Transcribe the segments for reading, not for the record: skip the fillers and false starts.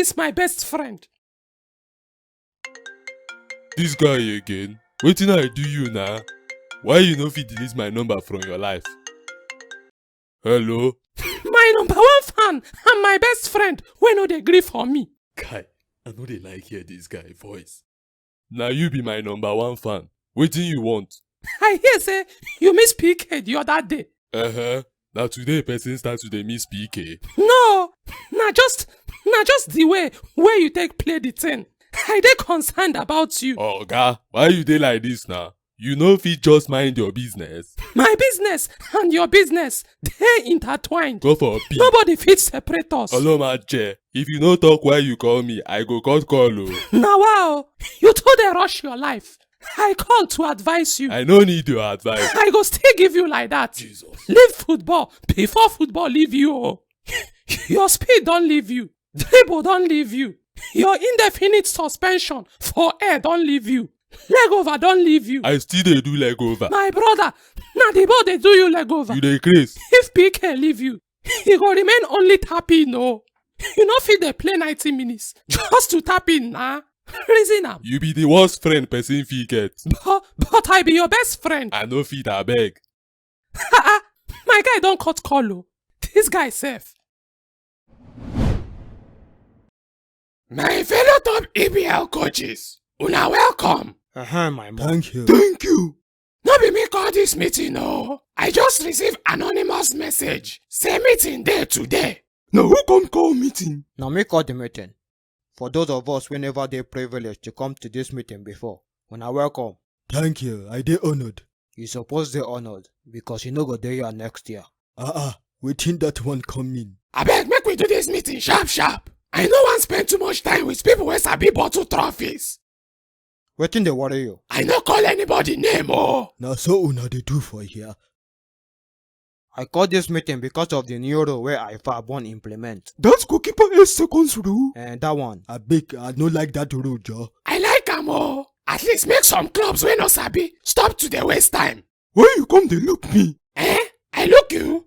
is my best friend. This guy again. Wetin I do you now? Why you no fit delete my number from your life? Hello? My number one fan and my best friend wey no dey gree for me. Guy, I no dey like hear this guy voice. Na you be my number one fan. Wetin you want? I hear say you miss PK the other day. Na today person start to dey miss PK. No, na just the way wey you take play the thing. I dey concerned about you. Oga, why you dey like this now? You no fit just mind your business. My business and your business dey intertwined. Go for pee. Nobody fit separate us. Olomache, if you no talk why you call me, I go cut call o. Na wow, you too dey rush your life. I call to advise you. I no need your advice. I go still give you like that. Jesus. Leave football before football leave you. Oh. Your speed don't leave you. Dribble don't leave you. Your indefinite suspension for air don't leave you. Leg over don't leave you. I still dey do leg over. My brother, na the ball dey do you leg over. You dey craze. If PK leave you, he go remain only tap in. No, you no fit dey play 90 minutes just to tap in nah. Reason am. You be the worst friend person fit get. But I be your best friend. I no fit abeg. My guy don't cut call o. This guy safe. My fellow top EPL coaches, una welcome. My mom. Thank you. Thank you. No be me call this meeting no. I just received anonymous message. Say meeting day today. Now who come call meeting? Now me call the meeting. For those of us whenever they privileged to come to this meeting before, when I welcome. Thank you, I dey honored. You suppose they honored because you no go there here next year. Waiting that one come in. Abeg make we do this meeting sharp. I no wan spend too much time with people wey sabi bottle trophies. Wetin dey worry you? I no call anybody name oh. Now so una dey do for here. I call this meeting because of the new rule where I want implement. That's goalkeeper 8 seconds rule. And that one. I no like that rule, Joe. I like am oh. At least make some clubs wey no sabi stop to dey waste time. Why you come dey look me? I look you.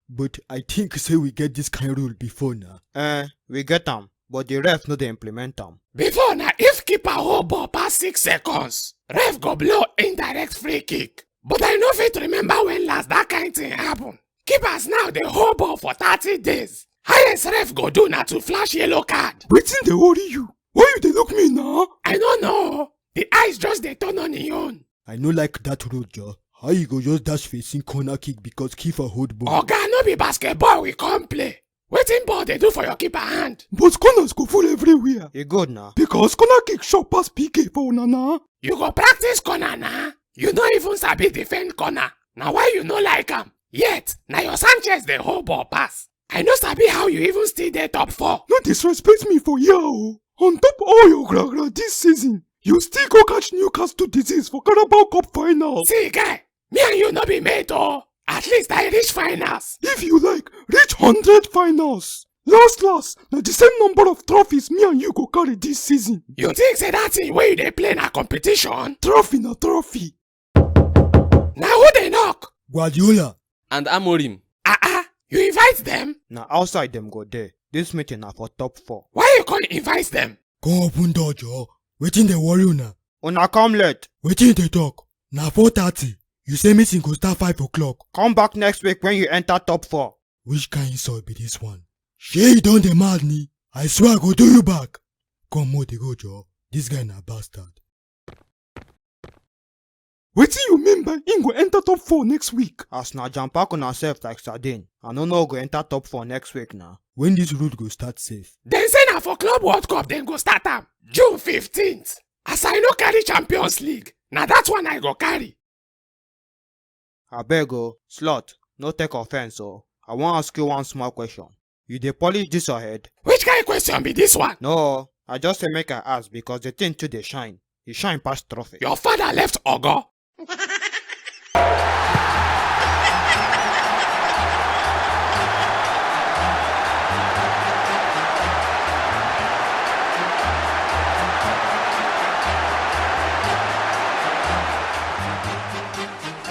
But I think say we get this kind of rule before now. We get them, but the ref no dey implement them. Before na if keeper hold ball pass 6 seconds, ref go blow indirect free kick. But I no fit remember when last that kind thing happen. Keepers now dey hold ball for 30 days. Highest ref go do na to flash yellow card. Wetin dey worry you? Why you dey look me now? I no know. The eyes just dey turn on im own. I no like that rule, Joe. How you go just dash facing corner kick because keeper hold ball? Oga, no be basketball we come play. Wetin ball dey do for your keeper hand? But corners go full everywhere. E good now. Because corner kick shot pass PK for una na. You go practice corner na? You no even sabi defend corner. Na why you no like am? Yet, na your Sanchez dey hold ball pass. I no sabi how you even still dey top 4. No disrespect me for here oh. On top all your gra this season, you still go catch Newcastle disease for Carabao Cup finals. See guy, me and you no be mate oh. At least I reach finals. If you like, reach 100 finals. Last, na the same number of trophies me and you go carry this season. You think say that thing wey you dey play na competition? Trophy na trophy. Na who dey knock? Guardiola. And Amorim. You invite them? Now outside them go there. This meeting na for top 4. Why you can't invite them? Come open door, Joe. Wetin dey worry una? Una come late. Wetin dey talk? Na 4:30. You say meeting go start 5 o'clock. Come back next week when you enter top 4. Which kind insult be this one? Shey you don dey mad ni? I swear I go do you back. Come more dey go, Joe. This guy na bastard. Wetin you mean by him go enter top 4 next week? As na jam pack on ourselves like sardine. I no know go enter top 4 next week now. When this route go start safe? Dem say na for Club World Cup dem go start am. June 15th. As I no carry Champions League, na that one I go carry. Abeg o, Slot, no take offense o. I wan ask you one small question. You dey polish this your head? Which kind question be this one? No, I just say make I ask because the thing too dey shine. E shine pass trophy. Your father left Ogo.